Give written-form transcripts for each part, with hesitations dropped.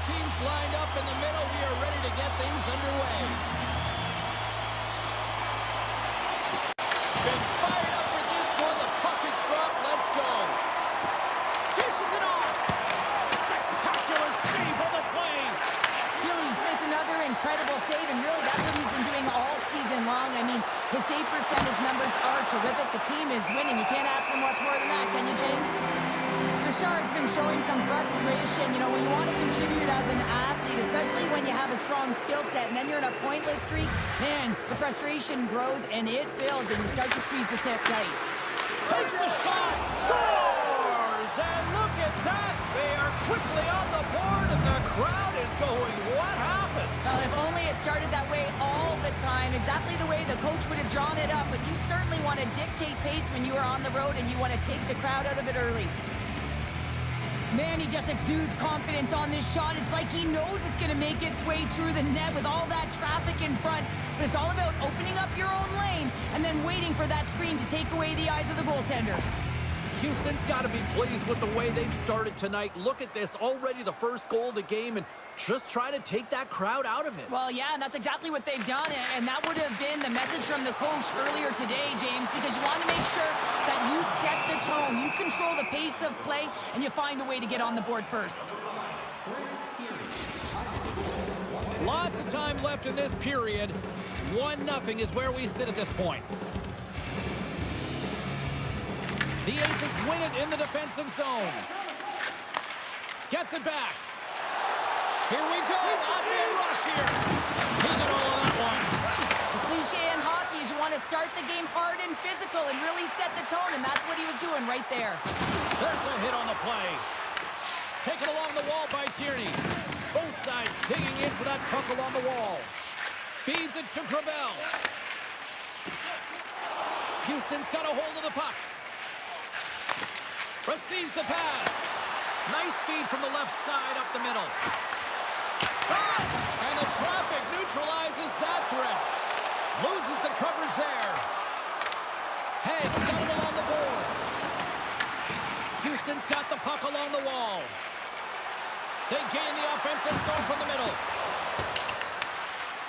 teams lined up in the middle. We are ready to get things underway. Been fired up for this one. The puck is dropped. Let's go. Dishes it off. Spectacular save on the play. Gillies makes another incredible save, and really that's what he's been doing all season long. I mean, his save percentage numbers are terrific. The team is winning. You can't ask for much more than that, can you, James? Richard's been showing some frustration. You know, when you want to contribute as an athlete, especially when you have a strong skill set, and then you're in a pointless streak, man, the frustration grows and it builds, and you start to squeeze the tip tight. Takes the shot, scores! And look at that! They are quickly on the board, and the crowd is going, what happened? Well, if only it started that way all the time, exactly the way the coach would have drawn it up, but you certainly want to dictate pace when you are on the road, and you want to take the crowd out of it early. Man, he just exudes confidence on this shot. It's like he knows it's going to make its way through the net with all that traffic in front. But it's all about opening up your own lane and then waiting for that screen to take away the eyes of the goaltender. Houston's got to be pleased with the way they've started tonight. Look at this, already the first goal of the game, and just try to take that crowd out of it. Well, yeah, and that's exactly what they've done, and that would have been the message from the coach earlier today, James, because you want to make sure that you set the tone, you control the pace of play, and you find a way to get on the board first. Lots of time left in this period. 1-0 is where we sit at this point. The Aces win it in the defensive zone. Gets it back. Here we go. On-man rush here. He got all of that one. The cliche in hockey is you want to start the game hard and physical and really set the tone, and that's what he was doing right there. There's a hit on the play. Taken along the wall by Tierney. Both sides digging in for that puck along the wall. Feeds it to Trevor. Houston's got a hold of the puck. Receives the pass. Nice feed from the left side up the middle. Shot! And the traffic neutralizes that threat. Loses the coverage there. Heads got it along the boards. Houston's got the puck along the wall. They gain the offensive zone from the middle.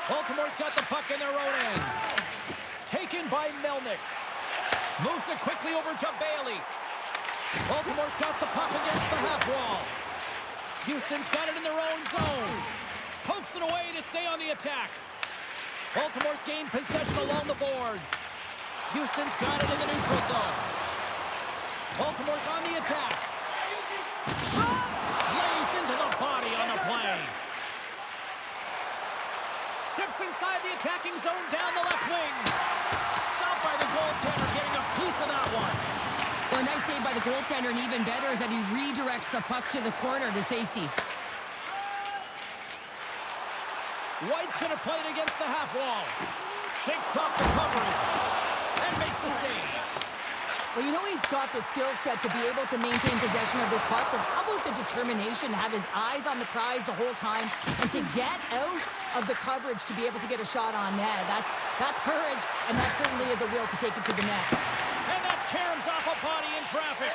Baltimore's got the puck in their own end. Taken by Melnick. Moves it quickly over to Bailey. Baltimore's got the puck against the half wall. Houston's got it in their own zone. Pokes it away to stay on the attack. Baltimore's gained possession along the boards. Houston's got it in the neutral zone. Baltimore's on the attack. Shot! Lays into the body on the play. Steps inside the attacking zone down the left wing. Stopped by the goaltender, getting a piece of that one. Well, a nice save by the goaltender, and even better is that he redirects the puck to the corner to safety. White's going to play it against the half wall. Shakes off the coverage and makes the save. Well, you know he's got the skill set to be able to maintain possession of this puck, but how about the determination to have his eyes on the prize the whole time and to get out of the coverage to be able to get a shot on net? That's courage, and that certainly is a will to take it to the net. And that caroms off a body in traffic.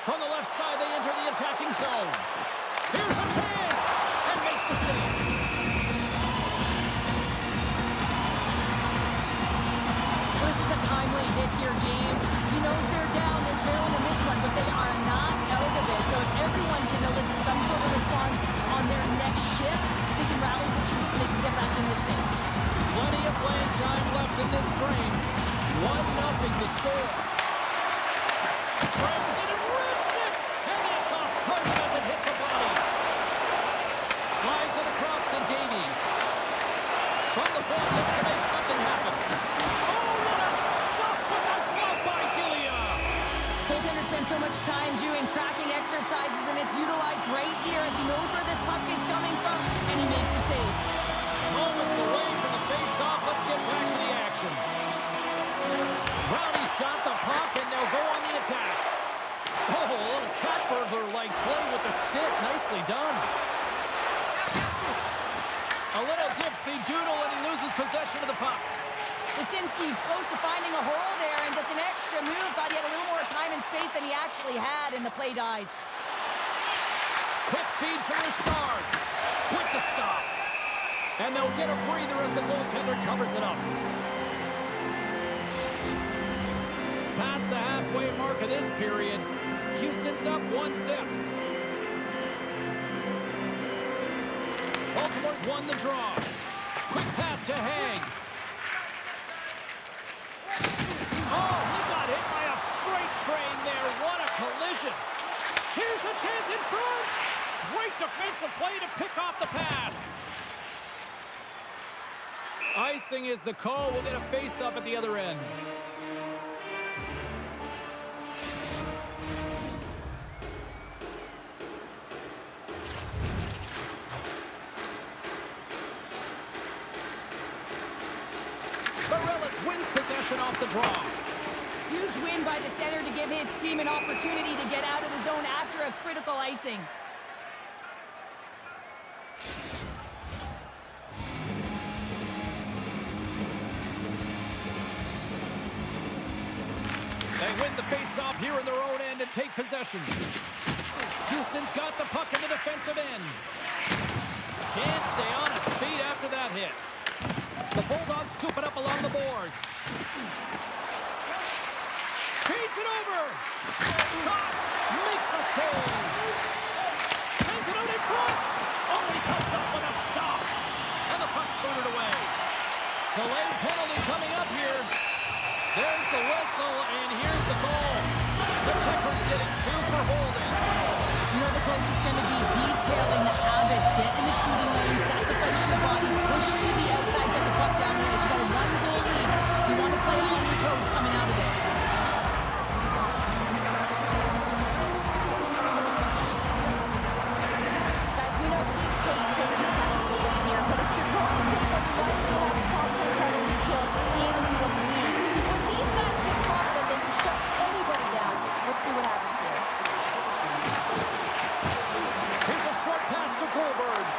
From the left side, they enter the attacking zone. Here's a chance, and makes the save. This is a timely hit here, James. He knows they're down, they're trailing in this one, but they are not out of it. So if everyone can elicit some sort of response on their next shift, they can rally the troops and they can get back in this thing. Plenty of playing time left in this frame. 1-0 to score. Rips it and rips it! And that's off target as it hits a body. Slides it across to Davies. From the point, looks to make something happen. Oh, what a stop with the glove by Delia! Goaltender spends so much time doing tracking exercises, and it's utilized right here as he knows where this puck is coming from, and he makes the save. Moments away from the face-off. Let's get back to the action. Rowdy's got the puck, and they'll go on the attack. Oh, a little cat burglar-like play with the stick. Nicely done. A little dipsy doodle, and he loses possession of the puck. Laczynski's close to finding a hole there, and just an extra move. Thought he had a little more time and space than he actually had, and the play dies. Quick feed to Richard with the stop. And they'll get a breather as the goaltender covers it up. Past the halfway mark of this period, Houston's up 1-0. Baltimore's won the draw. Quick pass to Haig. Oh, he got hit by a freight train there. What a collision. Here's a chance in front. Great defensive play to pick off the pass. Icing is the call. We'll get a face-up at the other end. Meireles wins possession off the draw. Huge win by the center to give his team an opportunity to get out of the zone after a critical icing. They win the face-off here in their own end and take possession. Houston's got the puck in the defensive end. Can't stay on his feet after that hit. The Bulldogs scoop it up along the boards. Feeds it over. Shot. Makes a save. Sends it out in front. Only comes up with a stop. And the puck's booted away. Delayed penalty coming up here. There's the whistle, and here's the goal. The Kickers getting 2 for holding. You know the coach is going to be detailing the habits. Get in the shooting lane, sacrifice your body, push to the outside, get the puck down there. You got a 1-goal lead. You want to play on your toes coming out of it. Guys, we know teams hate taking penalties here, but if you're going to take one, you might as well have a top 10 penalty kill in the league. These guys get confident they can shut anybody down. Let's see what happens here. Here's a short pass to Goulbourne.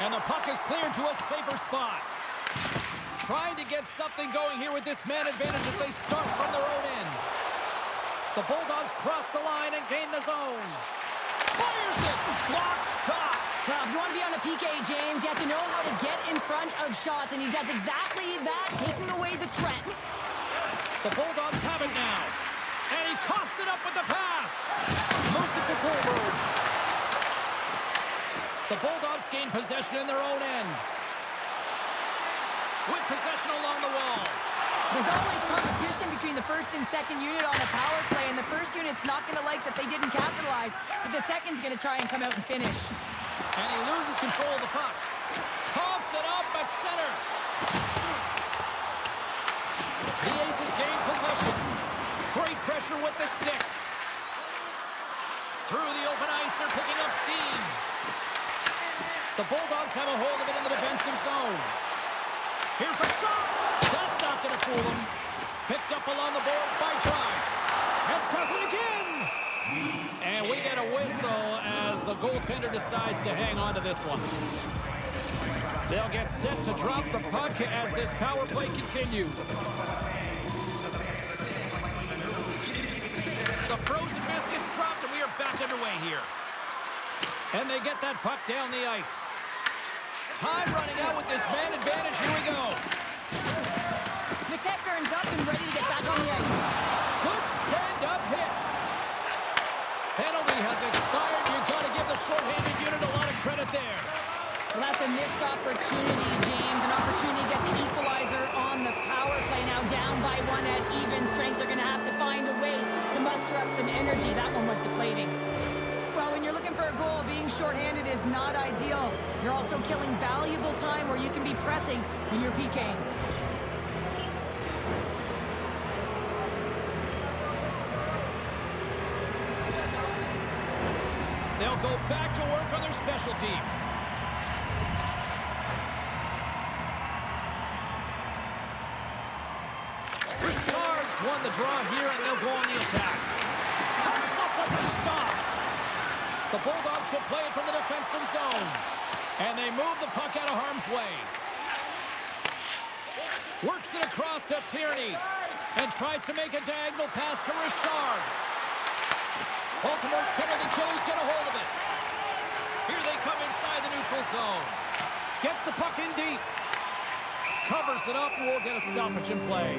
And the puck is cleared to a safer spot. Trying to get something going here with this man advantage as they start from their own end. The Bulldogs cross the line and gain the zone. Fires it! Block shot! Well, if you want to be on a PK, James, you have to know how to get in front of shots, and he does exactly that, taking away the threat. The Bulldogs have it now. And he coughs it up with the pass. Moves it to Goulbourne. The Bulldogs gain possession in their own end. With possession along the wall. There's always competition between the first and second unit on a power play, and the first unit's not going to like that they didn't capitalize, but the second's going to try and come out and finish. And he loses control of the puck. Coughs it up at center. The Aces gain possession. Great pressure with the stick. Through the open ice, they're picking up steam. The Bulldogs have a hold of it in the defensive zone. Here's a shot. That's not going to fool them. Picked up along the boards by Trice. And does it again. And we get a whistle as the goaltender decides to hang on to this one. They'll get set to drop the puck as this power play continues. The frozen biscuits dropped, and we are back underway here. And they get that puck down the ice. Time running out with this man advantage. Here we go. Macheachern's up and ready to get back on the ice. Good stand-up hit. Penalty has expired. You've got to give the short-handed unit a lot of credit there. Well, that's a missed opportunity, James. An opportunity to get the equalizer on the power play. Now down by 1 at even strength. They're going to have to find a way to muster up some energy. That one was deflating. Well, when you're looking for a goal, being shorthanded is not ideal. You're also killing valuable time where you can be pressing when you're PKing. They'll go back to work on their special teams. Richard's won the draw here, and they'll go on the attack. Comes up with the stop. The Bulldogs will play it from the defensive zone. And they move the puck out of harm's way. Works it across to Tierney. And tries to make a diagonal pass to Richard. Baltimore's penalty killers get a hold of it. Here they come inside the neutral zone. Gets the puck in deep. Covers it up, and we'll get a stoppage in play.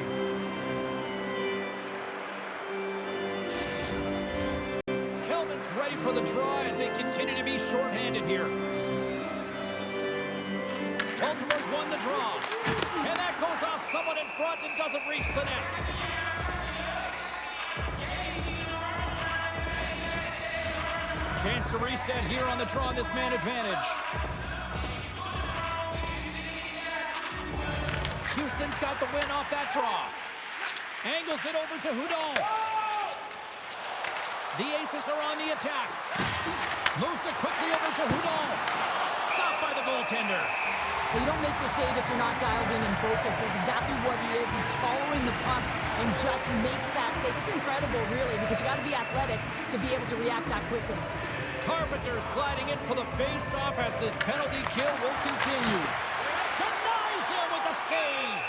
Kelman's ready for the draw as they continue to be shorthanded here. Baltimore's won the draw. And that goes off someone in front and doesn't reach the net. Chance to reset here on the draw on this man advantage. Houston's got the win off that draw. Angles it over to Hudon. The Aces are on the attack. Moves it quickly over to Hudon. Stopped by the goaltender. Well, you don't make the save if you're not dialed in and focused. That's exactly what he is. He's following the puck and just makes that save. It's incredible, really, because you got to be athletic to be able to react that quickly. Carpenter's gliding in for the face-off as this penalty kill will continue. Denies him with the save.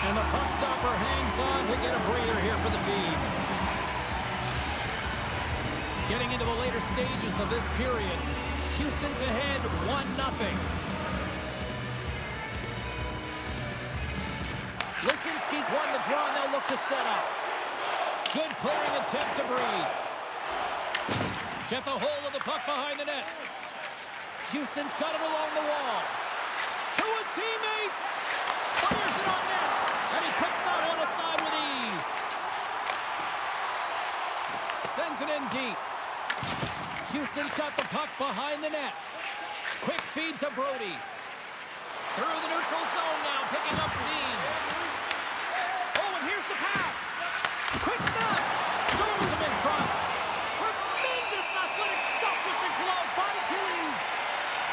And the puck stopper hangs on to get a breather here for the team. Getting into the later stages of this period, Houston's ahead 1-0. Laczynski's won the draw, and they'll look to set up. Good clearing attempt to breathe. Gets a hold of the puck behind the net. Houston's got it along the wall. To his teammate. Fires it on net. And he puts that one aside with ease. Sends it in deep. Houston's got the puck behind the net. Quick feed to Brodie. Through the neutral zone now, picking up steam. Oh, and here's the pass. Quick snap. Stones him in front. Tremendous athletic stop with the glove by Grizzlies.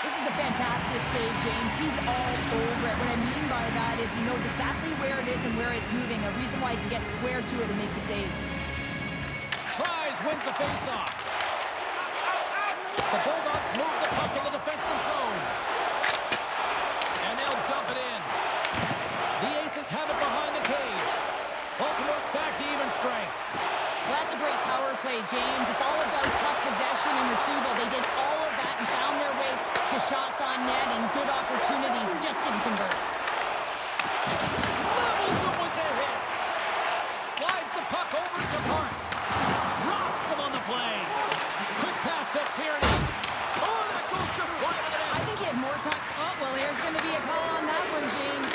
This is a fantastic save, James. He's all over it. What I mean by that is he knows exactly where it is and where it's moving. A reason why he can get square to it and make the save. Tries, wins the faceoff. The Bulldogs move the puck in the defensive zone. And they'll dump it in. The Aces have it behind the cage. Baltimore's back to even strength. Well, that's a great power play, James. It's all about puck possession and retrieval. They did all of that and found their way to shots on net and good opportunities. Just didn't convert. Levels him with their hit. Slides the puck over to Parks. Rocks him on the play. Quick pass to Tierney. Oh, that goes just wide of the net. I think he had more time. Oh, well, there's going to be a call on that one, James.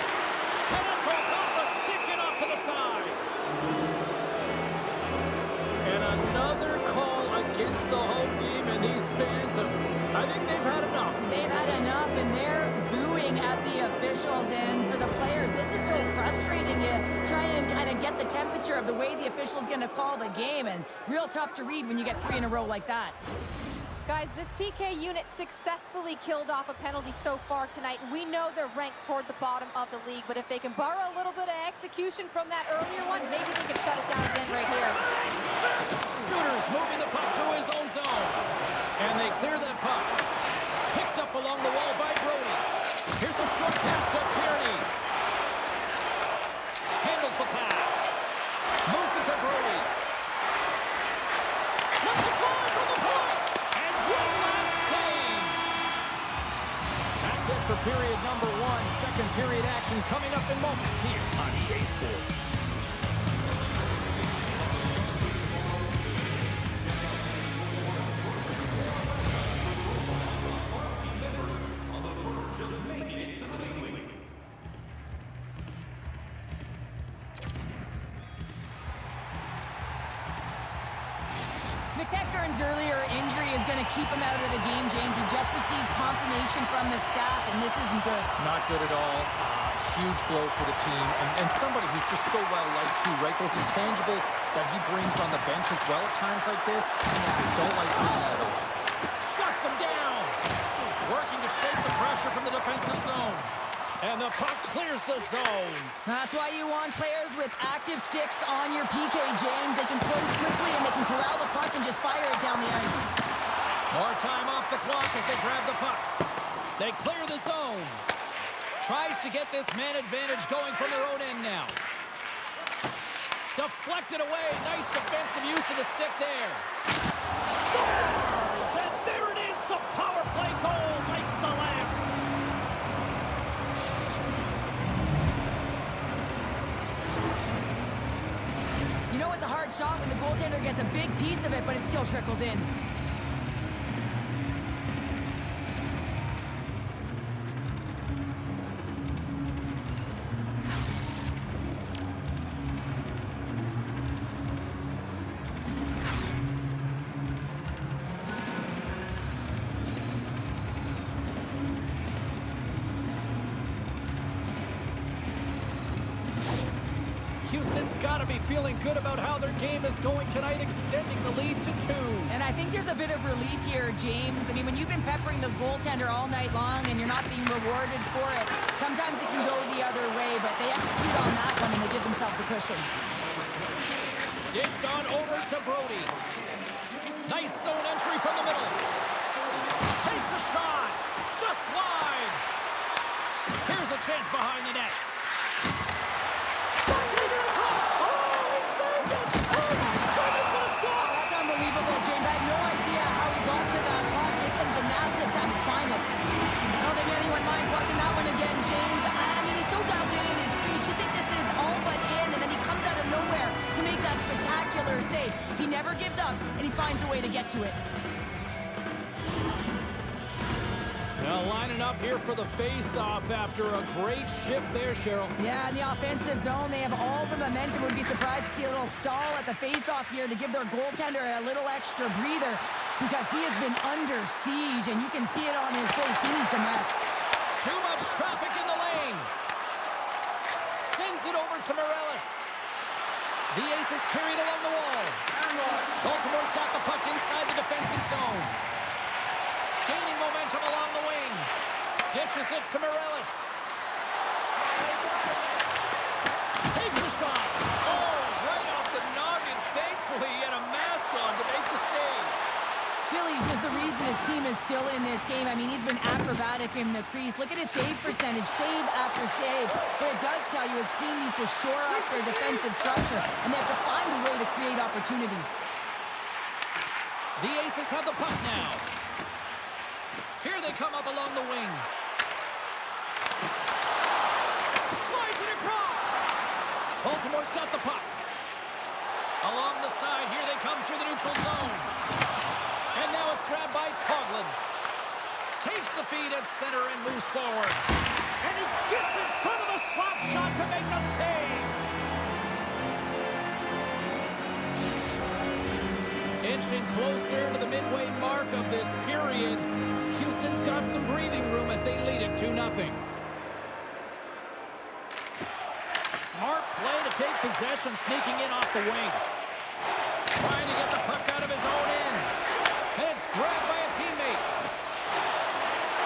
And it goes off the stick and off to the side. And another call against the home team, and these fans have, I think they've had enough. They've had enough, and they're booing at the officials. And for the players, this is so frustrating. You try and kind of get the temperature of the way the official's going to call the game, and real tough to read when you get 3 in a row like that. Guys, this PK unit successfully killed off a penalty so far tonight. We know they're ranked toward the bottom of the league, but if they can borrow a little bit of execution from that earlier one, maybe they can shut it down again right here. Sooners moving the puck through his own zone. And they clear that puck. Picked up along the wall by Brodie. Here's a short pass to Tierney. Handles the pass. Moves it to Brodie. Let's it fly from the point. And one last save. That's it for period number 1. Second period action coming up in moments here on EA Sports. Macheachern's earlier injury is going to keep him out of the game, James. We just received confirmation from the staff, and this isn't good. Not good at all. Huge blow for the team. And somebody who's just so well-liked, too, right? Those intangibles that he brings on the bench as well at times like this. Don't like seeing that at all. Shuts him down. Working to shake the pressure from the defensive zone. And the puck clears the zone. That's why you want players with active sticks on your PK, James. They can close quickly and they can corral the puck and just fire it down the ice. More time off the clock as they grab the puck. They clear the zone. Tries to get this man advantage going from their own end now. Deflected away. Nice defensive use of the stick there. scores! And there it is, the power play goal lights the lamp. You know it's a hard shot when the goaltender gets a big piece of it, but it still trickles in. Houston's got to be feeling good about how their game is going tonight, extending the lead to 2. And I think there's a bit of relief here, James. I mean, when you've been peppering the goaltender all night long and you're not being rewarded for it, sometimes it can go the other way, but they execute on that one and they give themselves a cushion. Dished on over to Brodie. Nice zone entry from the middle. Takes a shot. Just wide. Here's a chance behind the net. Unbelievable, James. I have no idea how he got to that puck. It's some gymnastics at its finest. I don't think anyone minds watching that one again, James. I mean, he's so dialed in his crease. You think this is all but in, and then he comes out of nowhere to make that spectacular save. He never gives up, and he finds a way to get to it. Now lining up here for the face-off after a great shift there, Cheryl. Yeah, in the offensive zone, they have all the momentum. Would be surprised to see a little stall at the face-off here to give their goaltender a little extra breather because he has been under siege, and you can see it on his face. He needs some rest. Too much traffic in the lane. Sends it over to Meireles. The Aces carried along the wall. Baltimore's got the puck inside the defensive zone. Gaining momentum along the wing. Dishes it to Meireles. Takes a shot. Oh, right off the noggin. Thankfully, he had a mask on to make the save. Phillies is the reason his team is still in this game. I mean, he's been acrobatic in the crease. Look at his save percentage, save after save. But it does tell you his team needs to shore up their defensive structure, and they have to find a way to create opportunities. The Aces have the puck now. Here they come up along the wing. Slides it across. Baltimore's got the puck. Along the side, here they come through the neutral zone. And now it's grabbed by Coghlan. Takes the feed at center and moves forward. And he gets in front of the slap shot to make the save. Inching closer to the midway mark of this period. Houston's got some breathing room as they lead it 2-0. Smart play to take possession, sneaking in off the wing. Trying to get the puck out of his own end. And it's grabbed by a teammate.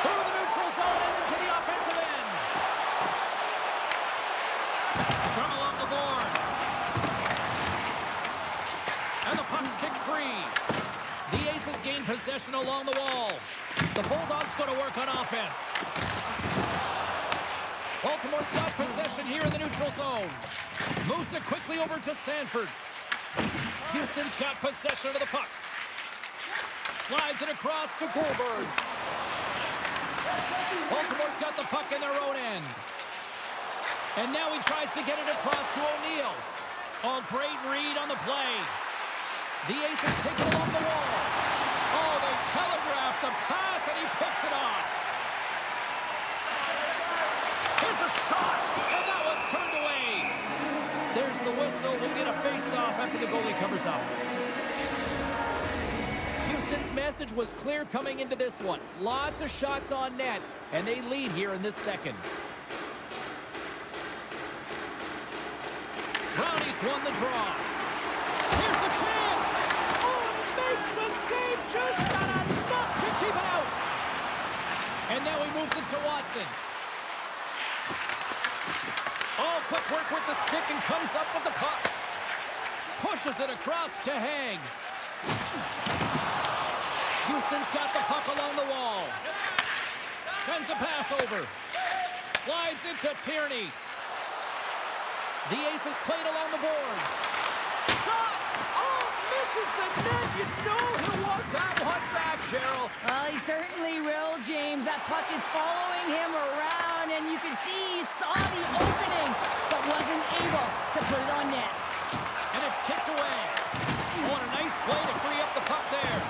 Through the neutral zone and into the offensive end. Strung along the boards. And the puck's kicked free. The Aces gain possession along the wall. The Bulldogs going to work on offense. Baltimore's got possession here in the neutral zone. Moves it quickly over to Sanford. Houston's got possession of the puck. Slides it across to Goulbourne. Baltimore's got the puck in their own end. And now he tries to get it across to O'Neill. Oh, great read on the play. The Aces take it along the wall. Oh, they telegraph the pass, and he picks it off. Here's a shot, and that one's turned away. There's the whistle. We'll get a face-off after the goalie covers up. Houston's message was clear coming into this one. Lots of shots on net, and they lead here in this second. Brownies won the draw. Here's a chance. Oh, and he makes a save. Just got enough to keep it out. And now he moves it to Watson. Oh, quick work with the stick and comes up with the puck. Pushes it across to Haig. Houston's got the puck along the wall. Sends a pass over. Slides into Tierney. The Aces played along the boards. Shot! Oh, misses the net. You know he'll want that one back, Cheryl. Well, he certainly will, James. That puck is following him around, and you can see he saw the opening, but wasn't able to put it on net. And it's kicked away. Oh, and a nice play to free up the puck there.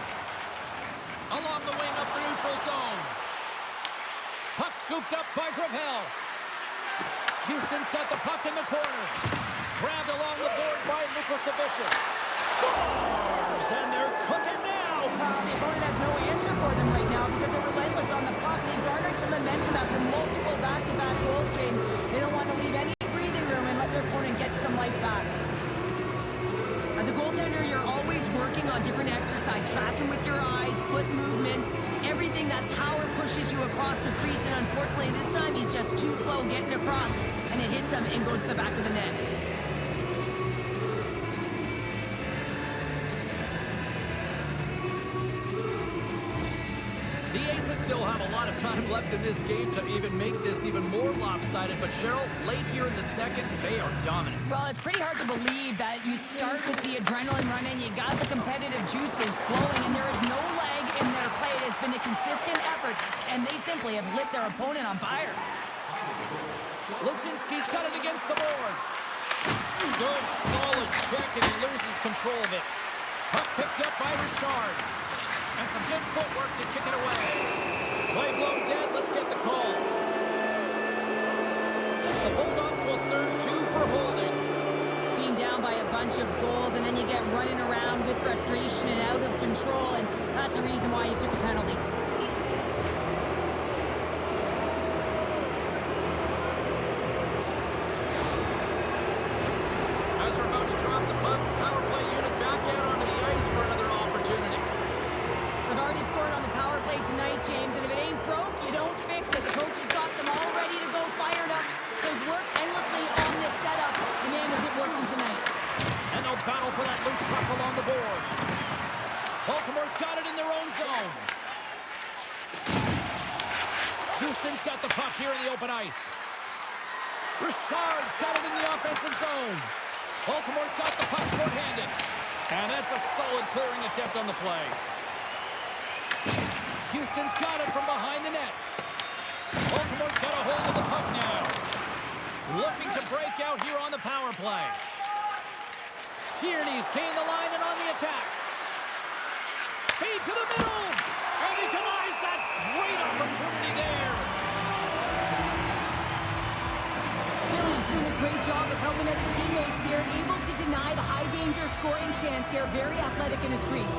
Along the wing up the neutral zone. Puck scooped up by Gravel. Houston's got the puck in the corner. Grabbed along the board by Lukosevicius. Scores! And they're cooking now. The opponent has no answer for them right now because they're relentless on the puck. They garnered some momentum after multiple back-to-back goals, James. They don't want to leave any breathing room and let their opponent get some life back. As a goaltender, you're always working on different exercise, tracking with your eyes, foot movements, everything that power pushes you across the crease, and unfortunately this time he's just too slow getting across, and it hits him and goes to the back of the net. The Aces still have a lot of time left in this game to even make this even more lopsided, but Cheryl, late here in the second, they are dominant. Well, it's pretty hard to believe that you start with the adrenaline running, you got the competitive juices flowing, and there is no lag in their play. It has been a consistent effort, and they simply have lit their opponent on fire. Laczynski's got it against the boards. Good, solid check, and he loses control of it. Puck picked up by Richard. And some good footwork to kick it away. Play blown dead. Let's get the call. The Bulldogs will serve 2 for holding. Being down by a bunch of goals, and then you get running around with frustration and out of control, and that's the reason why you took a penalty. As we're about to drop the puck, the power play unit back out onto the ice for another opportunity. They've already scored on the power play tonight, James, and if it ain't broke, you don't fix it. The coach has got them all ready to go, fired up. They've worked endlessly on this setup, and man, is it working tonight. And they'll battle for that loose puck along the boards. Baltimore's got it in their own zone. Houston's got the puck here in the open ice. Richard's got it in the offensive zone. Baltimore's got the puck shorthanded. And that's a solid clearing attempt on the play. Houston's got it from behind the net. Baltimore's got a hold of the puck now. Looking to break out here on the power play. Tierney's gained the line and on the attack. Feed to the middle. And he denies that great opportunity there. He's doing a great job of helping out his teammates here, able to deny the high-danger scoring chance here. Very athletic in his crease.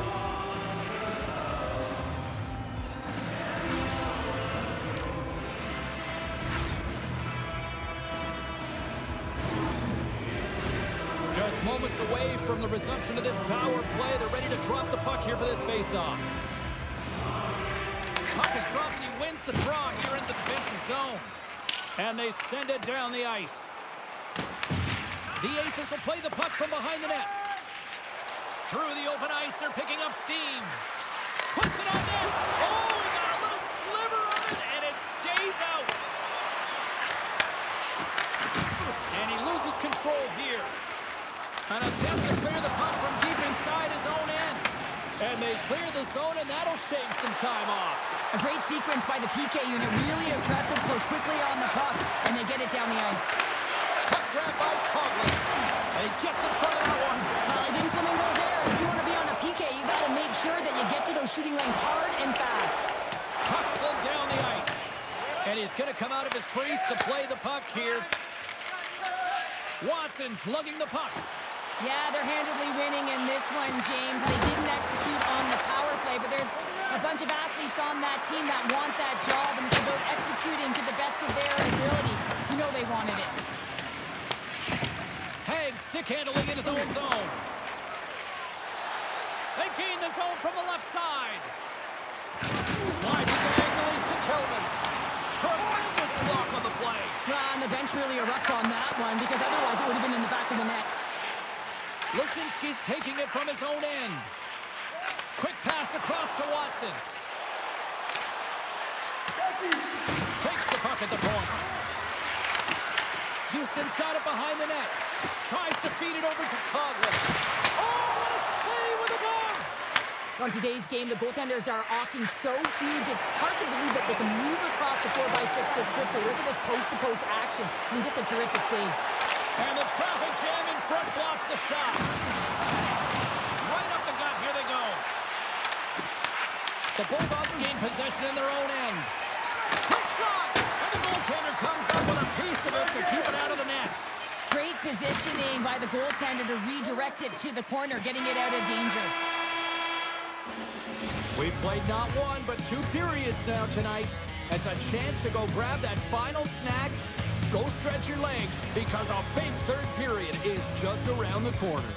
Just moments away from the resumption of this power play. They're ready to drop the puck here for this face-off. Puck is dropped and he wins the draw here in the defensive zone. And they send it down the ice. The Aces will play the puck from behind the net. Through the open ice, they're picking up steam. Puts it on net. Oh, he got a little sliver of it, and it stays out. And he loses control here. An attempt to clear the puck from deep inside his own end. And they clear the zone, and that'll shave some time off. A great sequence by the PK unit. Really aggressive, close quickly on the puck, and they get it down the ice. Puck grab by Coghlan. And he gets in front of that one. Well, it didn't flamingo there. If you want to be on a PK, you got to make sure that you get to those shooting lanes hard and fast. Puck slid down the ice. And he's going to come out of his crease to play the puck here. Watson's lugging the puck. Yeah, they're handedly winning in this one, James. They didn't execute on the power play, but there's a bunch of athletes on that team that want that job, and it's about executing to the best of their ability. You know they wanted it. Haig stick handling in his own zone. They gain the zone from the left side. Slides it diagonally to Kelvin. Tremendous block on the play. Well, and the bench really erupts on that one, because otherwise it would have been in the back of the net. Laczynski's taking it from his own end. Quick pass across to Watson. Takes the puck at the point. Houston's got it behind the net. tries to feed it over to Coghlan. Oh, what a save with a glove! On today's game, the goaltenders are often so huge, it's hard to believe that they can move across the 4x6 this quickly. Look at this post-to-post action. I mean, just a terrific save. And the traffic jam in front blocks the shot. Right up the gut. Here they go. The Bulldogs gain possession in their own end. Quick shot! And the goaltender comes up with a piece of it to keep it out of the net. Great positioning by the goaltender to redirect it to the corner, getting it out of danger. We've played not one, but 2 periods now tonight. It's a chance to go grab that final snack. Go stretch your legs, because a big third period is just around the corner.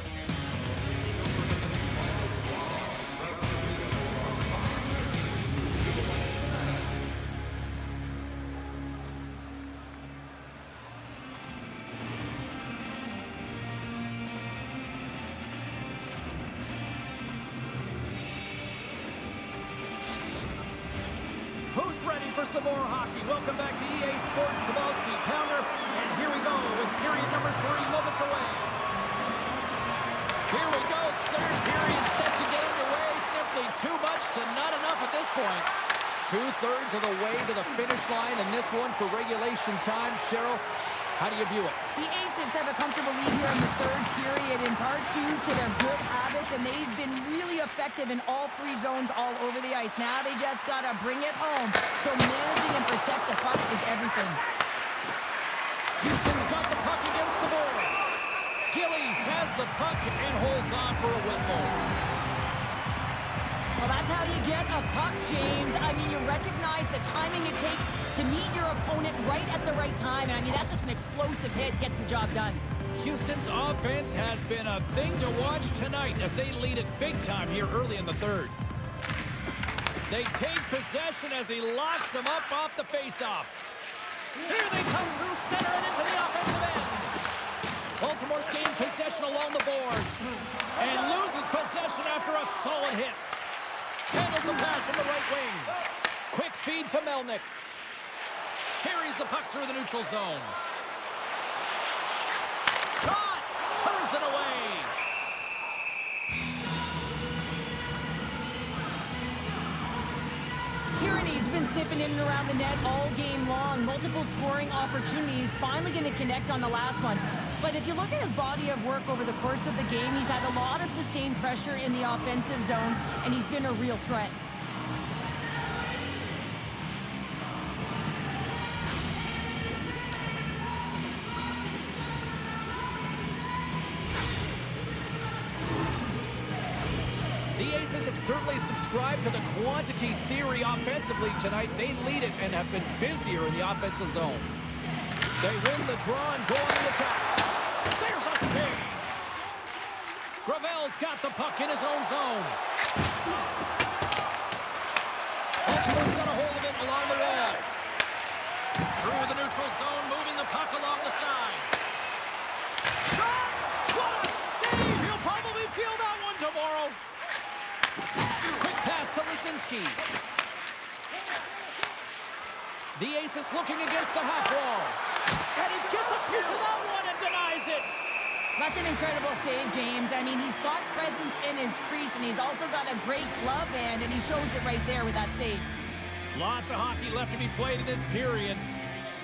Who's ready for some more hockey? Welcome back to EA Sports Savalski Pounder. And here we go with period number 3 moments away. Here we go, third period set to get underway. Simply too much to not enough at this point. 2/3 of the way to the finish line in this one for regulation time. Cheryl, how do you view it? The Aces have a comfortable lead here in the third period, in part due to their good habits, and they've been really effective in all 3 zones all over the ice. Now they just got to bring it home. So managing and protect the puck is everything. Houston's got the puck against the boards. Gillies has the puck and holds on for a whistle. Well, that's how you get a puck, James. I mean, you recognize the timing it takes to meet your opponent right at the right time. And I mean, that's just an explosive hit, gets the job done. Houston's offense has been a thing to watch tonight as they lead it big time here early in the third. They take possession as he locks them up off the faceoff. Here they come through center and into the offensive end. Baltimore's gained possession along the boards and loses possession after a solid hit. Handles the pass from the right wing. Quick feed to Melnick. Carries the puck through the neutral zone. Shot! Turns it away. Tierney's been sniffing in and around the net all game long. Multiple scoring opportunities. Finally going to connect on the last one. But if you look at his body of work over the course of the game, he's had a lot of sustained pressure in the offensive zone, and he's been a real threat. The Aces have certainly subscribed to the quantity theory offensively tonight. They lead it and have been busier in the offensive zone. They win the draw and go on the attack. There's a save. Gravel's got the puck in his own zone. Baltimore's got a hold of it along the wall. Through the neutral zone, moving the puck along the side. Shot! What a save! He'll probably feel that one tomorrow. Quick pass to Laczynski. The Aces looking against the half wall. And he gets a piece of that one and denies it. That's an incredible save, James. I mean, he's got presence in his crease, and he's also got a great glove hand, and he shows it right there with that save. Lots of hockey left to be played in this period.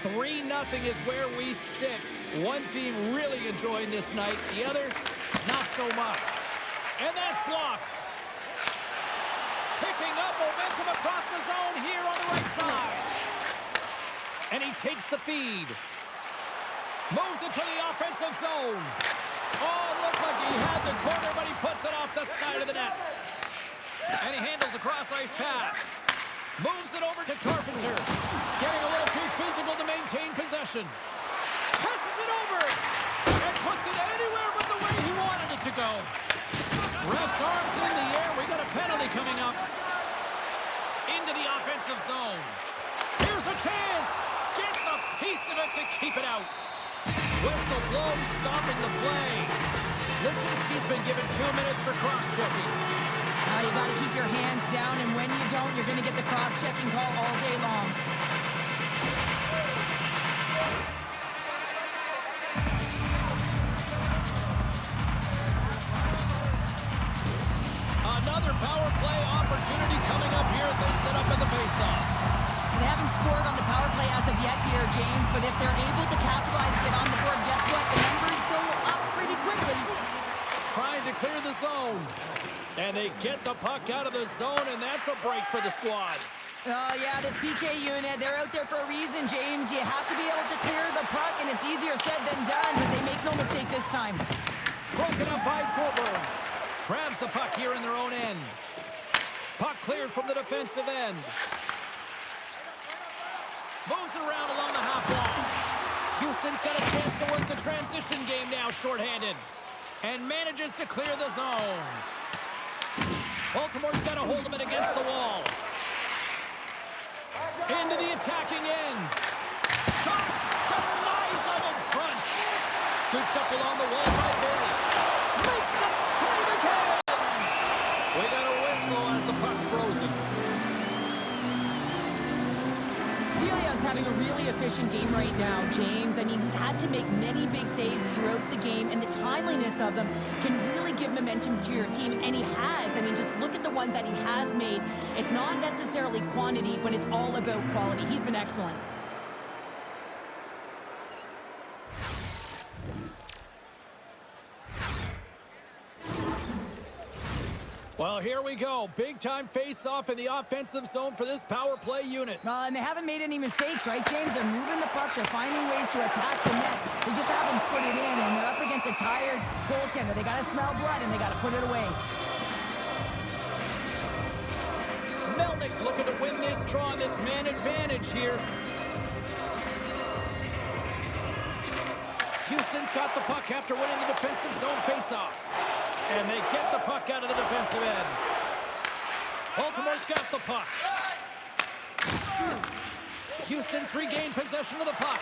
3-0 is where we sit. One team really enjoying this night, the other, not so much. And that's blocked. Picking up momentum across the zone here on the right side. And he takes the feed. Moves it to the offensive zone. Oh, looked like he had the corner, but he puts it off the side of the net. And he handles the cross-ice pass. Moves it over to Carpenter. Getting a little too physical to maintain possession. Passes it over. And puts it anywhere but the way he wanted it to go. Ref's arms in the air. We got a penalty coming up. Into the offensive zone. Here's a chance. Gets a piece of it to keep it out. Whistle blown, stopping the play. Laczynski's been given 2 minutes for cross-checking. Now you got to keep your hands down, and when you don't, you're going to get the cross-checking call all day long. of yet here, James, but if they're able to capitalize a bit on the board, guess what? The numbers go up pretty quickly. Trying to clear the zone. And they get the puck out of the zone, and that's a break for the squad. Oh, yeah, this PK unit, they're out there for a reason, James. You have to be able to clear the puck, and it's easier said than done, but they make no mistake this time. Broken up by Goulbourne. Grabs the puck here in their own end. Puck cleared from the defensive end. Moves it around along the half wall. Houston's got a chance to work the transition game now, shorthanded. And manages to clear the zone. Baltimore's got a hold of it against the wall. Into the attacking end. Shot. Denies him in front. Scooped up along the wall by Bailey. Makes the save again. We got a whistle as the puck's frozen. Delia's having a really efficient game right now, James. I mean, he's had to make many big saves throughout the game, and the timeliness of them can really give momentum to your team, and he has. I mean, just look at the ones that he has made. It's not necessarily quantity, but it's all about quality. He's been excellent. Well, here we go. Big-time face-off in the offensive zone for this power play unit. And they haven't made any mistakes, right, James? They're moving the puck. They're finding ways to attack the net. They just haven't put it in, and they're up against a tired goaltender. They got to smell blood, and they got to put it away. Melnick's looking to win this draw, this man advantage here. Houston's got the puck after winning the defensive zone face-off. And they get the puck out of the defensive end. Baltimore's got the puck. Houston's regained possession of the puck.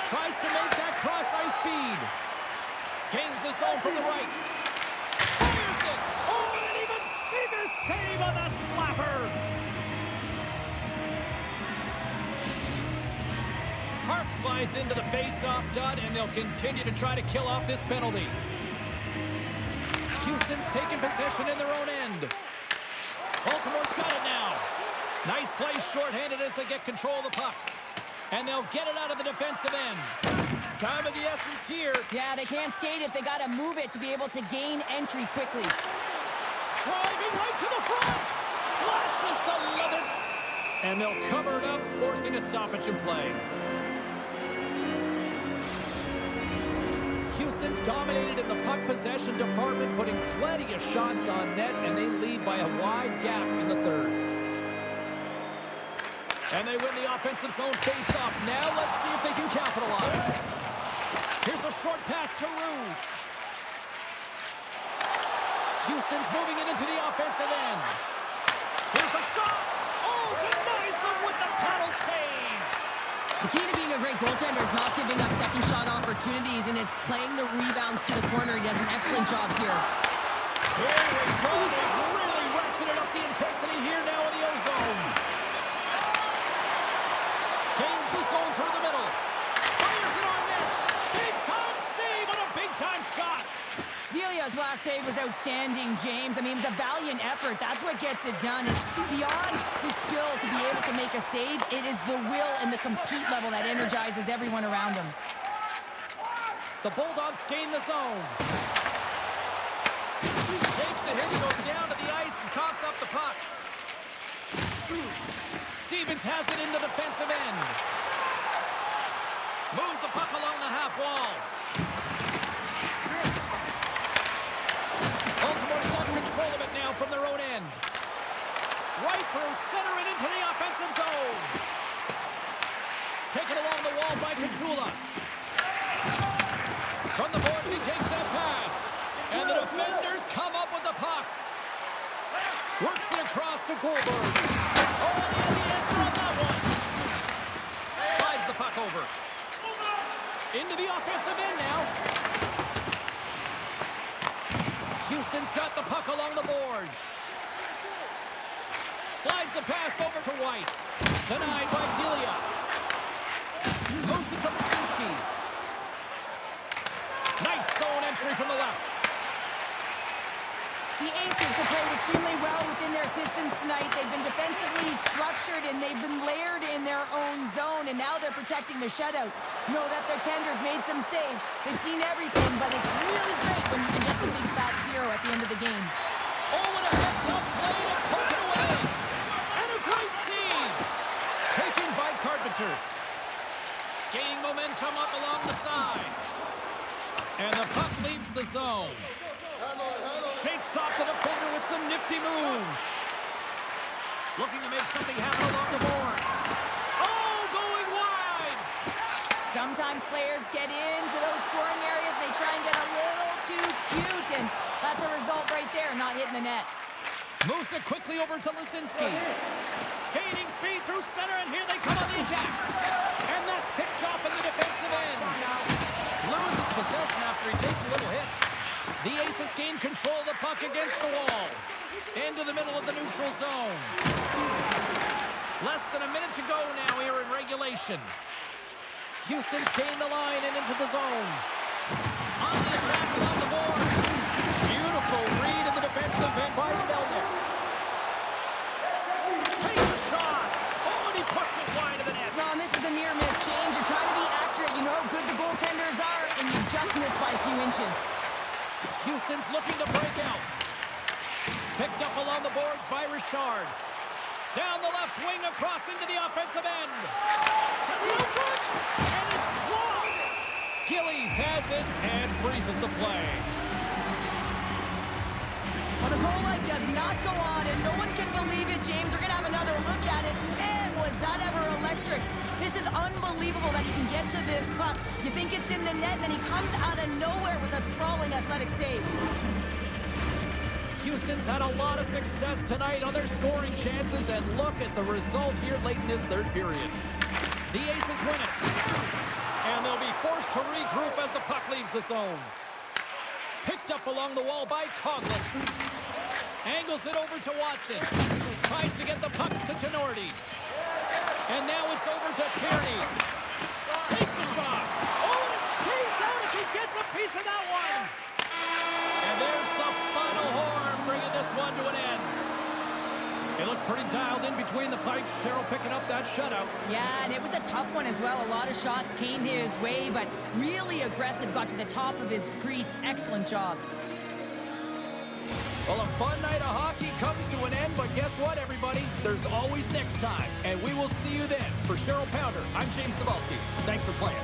Tries to make that cross-ice feed. Gains the zone from the right. Fires it. Oh, and even bigger save on the slapper. Park slides into the face-off dud, and they'll continue to try to kill off this penalty. Houston's taking possession in their own end. Baltimore's got it now. Nice play shorthanded as they get control of the puck. And they'll get it out of the defensive end. Time of the essence here. Yeah, they can't skate it. They got to move it to be able to gain entry quickly. Driving right to the front. Flashes the leather. And they'll cover it up, forcing a stoppage in play. Houston's dominated in the puck possession department, putting plenty of shots on net, and they lead by a wide gap in the third. And they win the offensive zone face-off. Now let's see if they can capitalize. Here's a short pass to Roos. Houston's moving it into the offensive end. Here's a shot. Oh, denies them with the paddle save. The key to being a great goaltender is not giving up second shot opportunities, and it's playing the rebounds to the corner. He does an excellent job here. Here we go. They've really ratcheted up the intensity here now in the O-zone. Gains the zone through the middle. Fires it on net. Big-time save on a big-time shot. Delia's last save was outstanding, James. I mean, it was a valiant effort. That's what gets it done. It's beyond the skill to be able to make a save. It is the will and the compete level that energizes everyone around him. The Bulldogs gain the zone. He takes a hit. He goes down to the ice and coughs up the puck. Stevens has it in the defensive end. Moves the puck along the half wall. Baltimore's got control of it now from their own end. Right through center and into the offensive zone. Taken along the wall by Coghlan. From the boards, he takes that pass. And the defenders come up with the puck. Works it across to Goulbourne. Oh, and the answer on that one. Slides the puck over. Into the offensive end now. Houston's got the puck along the boards. Slides the pass over to White. Denied by Delia. Moves it to Laczynski. Nice zone entry from the left. The Aces have played extremely well within their systems tonight. They've been defensively structured and they've been layered in their own zone, and now they're protecting the shutout. Know that their tenders made some saves. They've seen everything, but it's really great when you can get the big fat zero at the end of the game. Oh, and a heads-up play to poke it away. And a great save. Taken by Carpenter. Gaining momentum up along the side. And the puck leaves the zone. Shakes off the defender with some nifty moves. Looking to make something happen along the boards. Oh, going wide. Sometimes players get into those scoring areas. They try and get a little too cute, and that's a result right there, not hitting the net. Moves it quickly over to Laczynski. Gaining speed through center, and here they come on the attack. And that's picked off in the defensive end. Loses possession after he takes a little hit. The Aces gain control of the puck against the wall. Into the middle of the neutral zone. Less than a minute to go now here in regulation. Houston's gained the line and into the zone. On the attack along the boards. Beautiful read in the defensive end by Melnick. Takes a shot. Oh, and he puts it wide of the net. Ron, this is a near miss, James. You're trying to be accurate. You know how good the goaltenders are, and you just miss by a few inches. Houston's looking to break out. Picked up along the boards by Richard. Down the left wing across into the offensive end. Sends it out front, and it's blocked. Gillies has it and freezes the play. Well, the goal light does not go on, and no one can believe it, James. We're going to have another look at it. Man, was that ever electric. This is unbelievable that he can get to this puck. You think it's in the net, and then he comes out of nowhere with a sprawling athletic save. Houston's had a lot of success tonight on their scoring chances, and look at the result here late in this third period. The Aces win it, and they'll be forced to regroup as the puck leaves the zone. Picked up along the wall by Coghlan. Angles it over to Watson. Tries to get the puck to Tenorti. And now it's over to Tierney. Takes a shot. Oh, and it stays out as he gets a piece of that one. And there's the final horn, bringing this one to an end. It looked pretty dialed in between the pipes. Cheryl picking up that shutout. Yeah, and it was a tough one as well. A lot of shots came his way, but really aggressive. Got to the top of his crease. Excellent job. Well, a fun night of hockey comes to an end, but guess what, everybody? There's always next time, and we will see you then. For Cheryl Pounder, I'm James Cebulski. Thanks for playing.